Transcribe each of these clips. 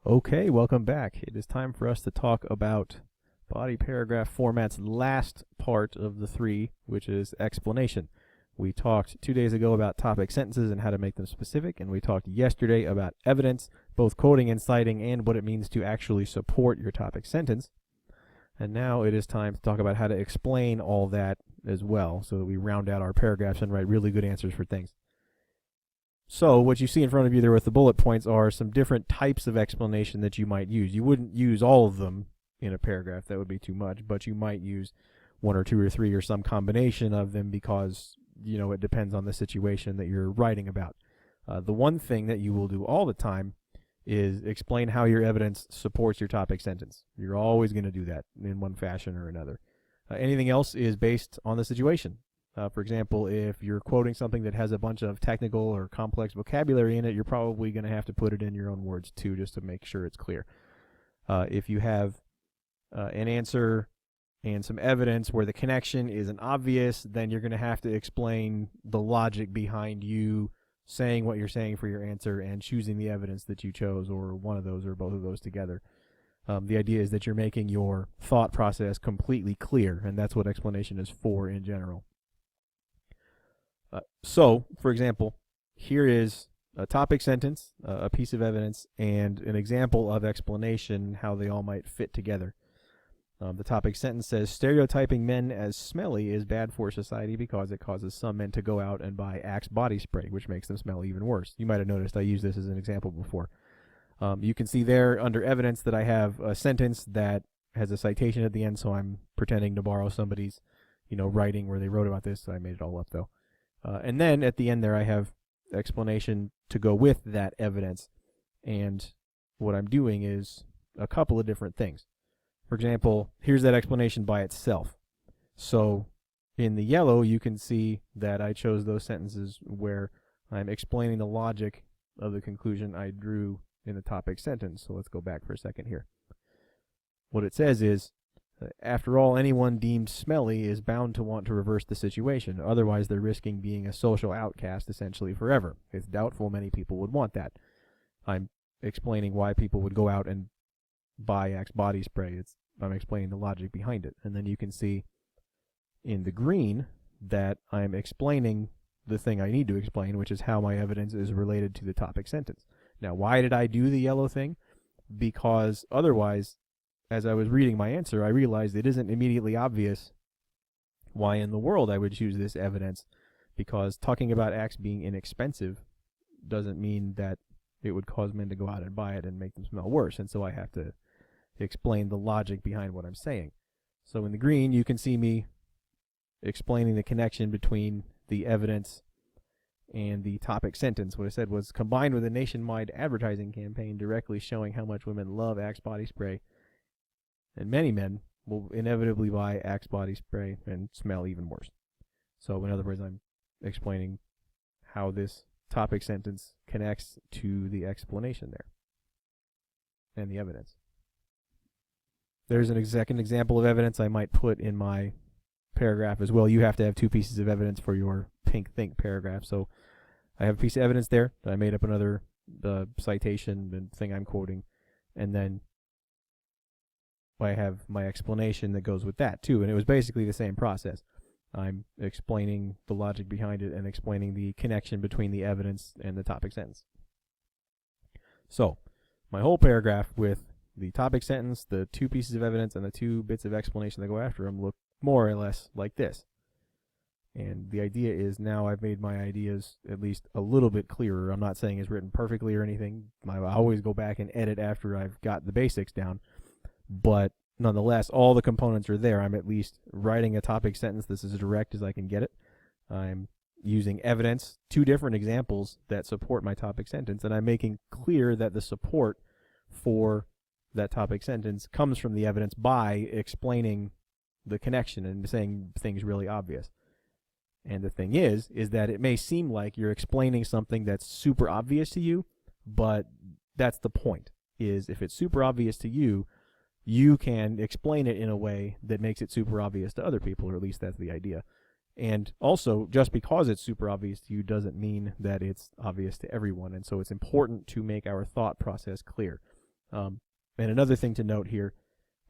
Okay, welcome back. It is time for us to talk about body paragraph format's last part of the three, which is explanation. We talked 2 days ago about topic sentences and how to make them specific, and we talked yesterday about evidence, both quoting and citing, and what it means to actually support your topic sentence. And now it is time to talk about how to explain all that as well, so that we round out our paragraphs and write really good answers for things. So what you see in front of you there with the bullet points are some different types of explanation that you might use. You wouldn't use all of them in a paragraph, that would be too much, but you might use one or two or three or some combination of them because, it depends on the situation that you're writing about. The one thing that you will do all the time is explain how your evidence supports your topic sentence. You're always going to do that in one fashion or another. Anything else is based on the situation. For example, if you're quoting something that has a bunch of technical or complex vocabulary in it, you're probably going to have to put it in your own words too, just to make sure it's clear. If you have an answer and some evidence where the connection isn't obvious, then you're going to have to explain the logic behind you saying what you're saying for your answer and choosing the evidence that you chose, or one of those or both of those together. The idea is that you're making your thought process completely clear, and that's what explanation is for in general. So, for example, here is a topic sentence, a piece of evidence, and an example of explanation, how they all might fit together. The topic sentence says, stereotyping men as smelly is bad for society because it causes some men to go out and buy Axe body spray, which makes them smell even worse. You might have noticed I used this as an example before. You can see there under evidence that I have a sentence that has a citation at the end, so I'm pretending to borrow somebody's, writing where they wrote about this. I made it all up though. And then at the end there I have explanation to go with that evidence. And what I'm doing is a couple of different things. For example, here's that explanation by itself. So in the yellow you can see that I chose those sentences where I'm explaining the logic of the conclusion I drew in the topic sentence. So let's go back for a second here. What it says is, after all, anyone deemed smelly is bound to want to reverse the situation. Otherwise, they're risking being a social outcast essentially forever. It's doubtful many people would want that. I'm explaining why people would go out and buy Axe body spray. I'm explaining the logic behind it. And then you can see in the green that I'm explaining the thing I need to explain, which is how my evidence is related to the topic sentence. Now, why did I do the yellow thing? Because otherwise, as I was reading my answer, I realized it isn't immediately obvious why in the world I would choose this evidence, because talking about Axe being inexpensive doesn't mean that it would cause men to go out and buy it and make them smell worse, and so I have to explain the logic behind what I'm saying. So in the green, you can see me explaining the connection between the evidence and the topic sentence. What I said was, combined with a nationwide advertising campaign directly showing how much women love Axe body spray, and many men will inevitably buy Axe body spray and smell even worse. So in other words, I'm explaining how this topic sentence connects to the explanation there and the evidence. There's a second example of evidence I might put in my paragraph as well. You have to have two pieces of evidence for your pink think paragraph. So I have a piece of evidence there that I made up another citation and thing I'm quoting, and then I have my explanation that goes with that too, and it was basically the same process. I'm explaining the logic behind it and explaining the connection between the evidence and the topic sentence. So my whole paragraph with the topic sentence, the two pieces of evidence, and the two bits of explanation that go after them look more or less like this. And the idea is, now I've made my ideas at least a little bit clearer. I'm not saying it's written perfectly or anything. I always go back and edit after I've got the basics down. But nonetheless, all the components are there. I'm at least writing a topic sentence that's as direct as I can get it. I'm using evidence, two different examples that support my topic sentence, and I'm making clear that the support for that topic sentence comes from the evidence by explaining the connection and saying things really obvious. And the thing is that it may seem like you're explaining something that's super obvious to you, but that's the point, is if it's super obvious to you, you can explain it in a way that makes it super obvious to other people, or at least that's the idea. And also, just because it's super obvious to you doesn't mean that it's obvious to everyone, and so it's important to make our thought process clear. And another thing to note here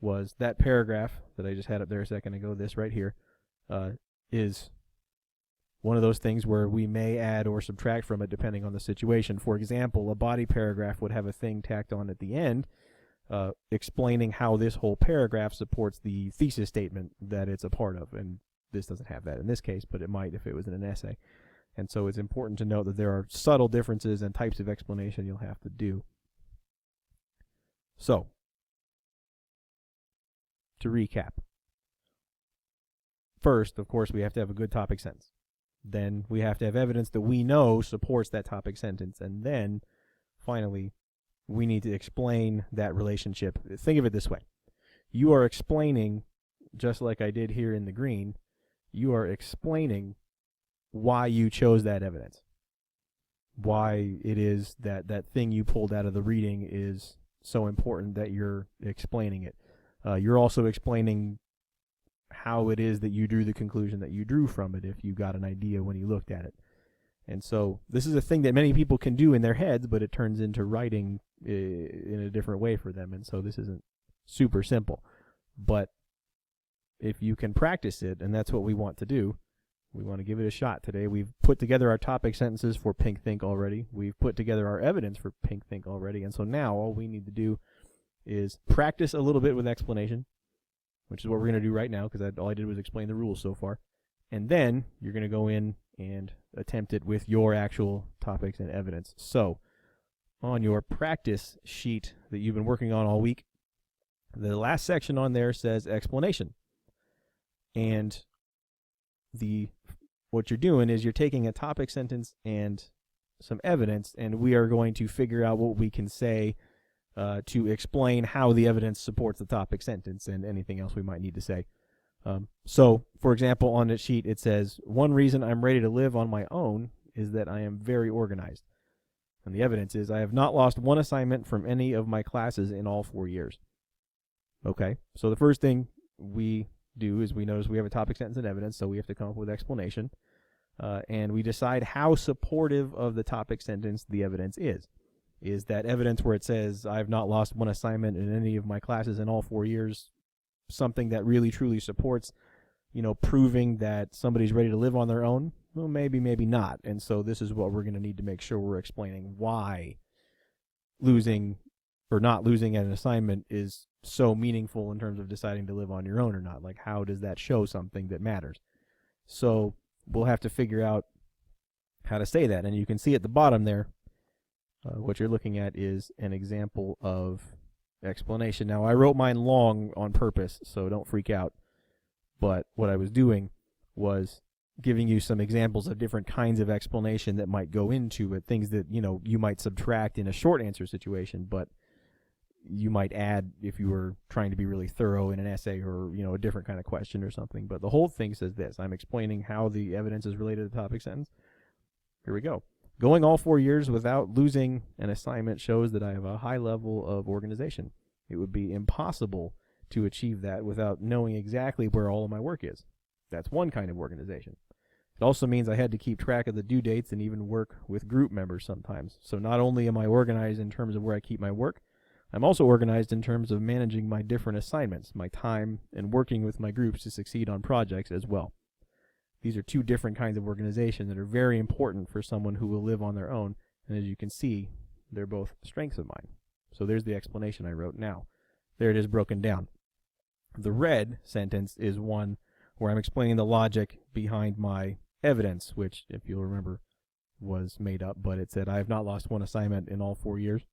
was that paragraph that I just had up there a second ago, this right here, is one of those things where we may add or subtract from it depending on the situation. For example, a body paragraph would have a thing tacked on at the end explaining how this whole paragraph supports the thesis statement that it's a part of. And this doesn't have that in this case, but it might if it was in an essay. And so it's important to note that there are subtle differences and types of explanation you'll have to do. So, to recap. First, of course, we have to have a good topic sentence. Then we have to have evidence that we know supports that topic sentence. And then, finally, we need to explain that relationship. Think of it this way. You are explaining, just like I did here in the green, you are explaining why you chose that evidence. Why it is that that thing you pulled out of the reading is so important that you're explaining it. You're also explaining how it is that you drew the conclusion that you drew from it if you got an idea when you looked at it. And so this is a thing that many people can do in their heads, but it turns into writing in a different way for them. And so this isn't super simple. But if you can practice it, and that's what we want to do, we want to give it a shot today. We've put together our topic sentences for Pink Think already. We've put together our evidence for Pink Think already. And so now all we need to do is practice a little bit with explanation, which is what we're going to do right now, because all I did was explain the rules so far. And then you're going to go in and attempt it with your actual topics and evidence. So on your practice sheet that you've been working on all week, the last section on there says explanation. And what you're doing is you're taking a topic sentence and some evidence, and we are going to figure out what we can say to explain how the evidence supports the topic sentence and anything else we might need to say. So, for example, on the sheet it says, one reason I'm ready to live on my own is that I am very organized. And the evidence is I have not lost one assignment from any of my classes in all 4 years. Okay, so the first thing we do is we notice we have a topic sentence and evidence, so we have to come up with explanation. And we decide how supportive of the topic sentence the evidence is. Is that evidence where it says I've not lost one assignment in any of my classes in all 4 years something that really truly supports, proving that somebody's ready to live on their own? Well, maybe, maybe not. And so this is what we're going to need to make sure we're explaining why losing or not losing an assignment is so meaningful in terms of deciding to live on your own or not. Like, how does that show something that matters? So we'll have to figure out how to say that. And you can see at the bottom there, what you're looking at is an example of explanation. Now, I wrote mine long on purpose, so don't freak out. But what I was doing was giving you some examples of different kinds of explanation that might go into it, things that, you might subtract in a short answer situation, but you might add if you were trying to be really thorough in an essay or, a different kind of question or something. But the whole thing says this. I'm explaining how the evidence is related to the topic sentence. Here we go. Going all 4 years without losing an assignment shows that I have a high level of organization. It would be impossible to achieve that without knowing exactly where all of my work is. That's one kind of organization. It also means I had to keep track of the due dates and even work with group members sometimes. So not only am I organized in terms of where I keep my work, I'm also organized in terms of managing my different assignments, my time, and working with my groups to succeed on projects as well. These are two different kinds of organization that are very important for someone who will live on their own, and as you can see, they're both strengths of mine. So there's the explanation I wrote now. There it is broken down. The red sentence is one where I'm explaining the logic behind my evidence, which, if you'll remember, was made up, but it said I have not lost one assignment in all 4 years.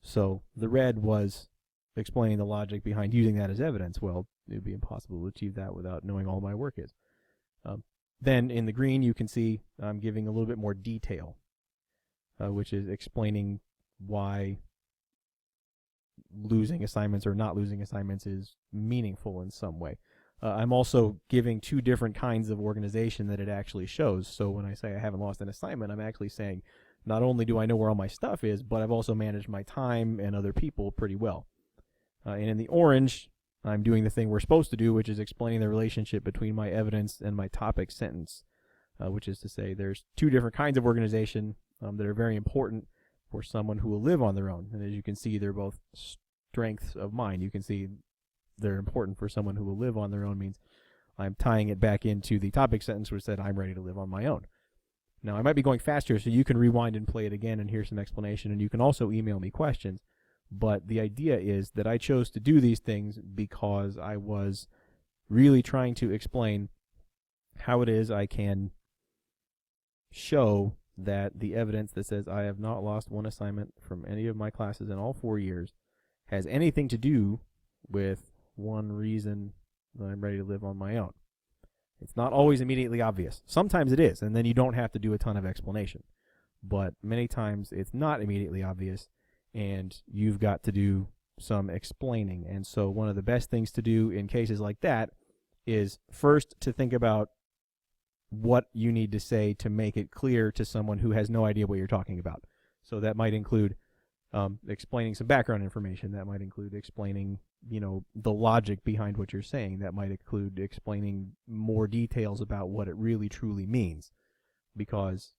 So the red was explaining the logic behind using that as evidence. Well, it would be impossible to achieve that without knowing all my work is. Then in the green, you can see I'm giving a little bit more detail, which is explaining why losing assignments or not losing assignments is meaningful in some way. I'm also giving two different kinds of organization that it actually shows. So when I say I haven't lost an assignment, I'm actually saying not only do I know where all my stuff is, but I've also managed my time and other people pretty well. And in the orange, I'm doing the thing we're supposed to do, which is explaining the relationship between my evidence and my topic sentence, which is to say there's two different kinds of organization that are very important, for someone who will live on their own. And as you can see, they're both strengths of mind. You can see they're important for someone who will live on their own means I'm tying it back into the topic sentence which said I'm ready to live on my own. Now, I might be going faster, so you can rewind and play it again and hear some explanation, and you can also email me questions. But the idea is that I chose to do these things because I was really trying to explain how it is I can show that the evidence that says I have not lost one assignment from any of my classes in all 4 years has anything to do with one reason that I'm ready to live on my own. It's not always immediately obvious. Sometimes it is, and then you don't have to do a ton of explanation. But many times it's not immediately obvious, and you've got to do some explaining. And so one of the best things to do in cases like that is first to think about what you need to say to make it clear to someone who has no idea what you're talking about. So that might include explaining some background information. That might include explaining, the logic behind what you're saying. That might include explaining more details about what it really truly means, because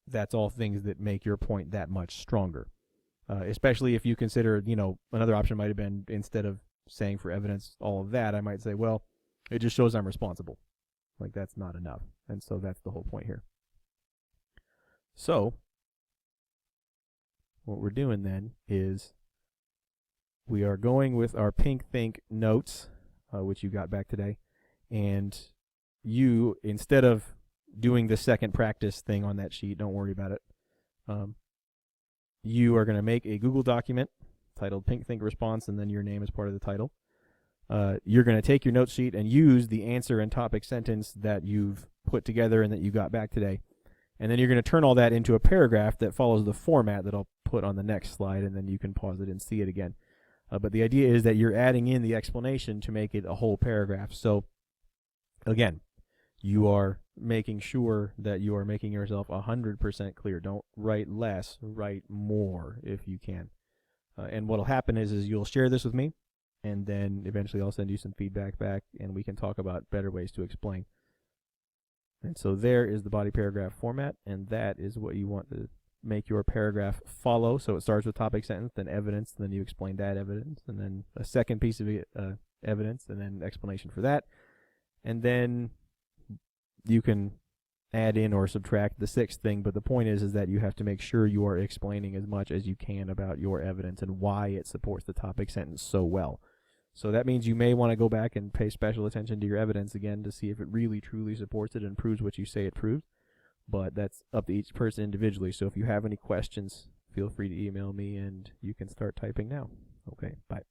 that's all things that make your point that much stronger. Especially if you consider, another option might have been, instead of saying for evidence all of that, I might say, well, it just shows I'm responsible. Like, that's not enough. And so that's the whole point here. So what we're doing then is we are going with our Pink Think notes, which you got back today. And you, instead of doing the second practice thing on that sheet, don't worry about it. You are going to make a Google document titled Pink Think Response, and then your name is part of the title. You're going to take your note sheet and use the answer and topic sentence that you've put together and that you got back today. And then you're going to turn all that into a paragraph that follows the format that I'll put on the next slide, and then you can pause it and see it again. But the idea is that you're adding in the explanation to make it a whole paragraph. So, again, you are making sure that you are making yourself 100% clear. Don't write less, write more if you can. And what will happen is you'll share this with me, and then eventually I'll send you some feedback back, and we can talk about better ways to explain. And so there is the body paragraph format, and that is what you want to make your paragraph follow. So it starts with topic sentence, then evidence, and then you explain that evidence, and then a second piece of evidence, and then explanation for that. And then you can add in or subtract the sixth thing, but the point is that you have to make sure you are explaining as much as you can about your evidence and why it supports the topic sentence so well. So that means you may want to go back and pay special attention to your evidence again to see if it really truly supports it and proves what you say it proves. But that's up to each person individually. So if you have any questions, feel free to email me, and you can start typing now. Okay, bye.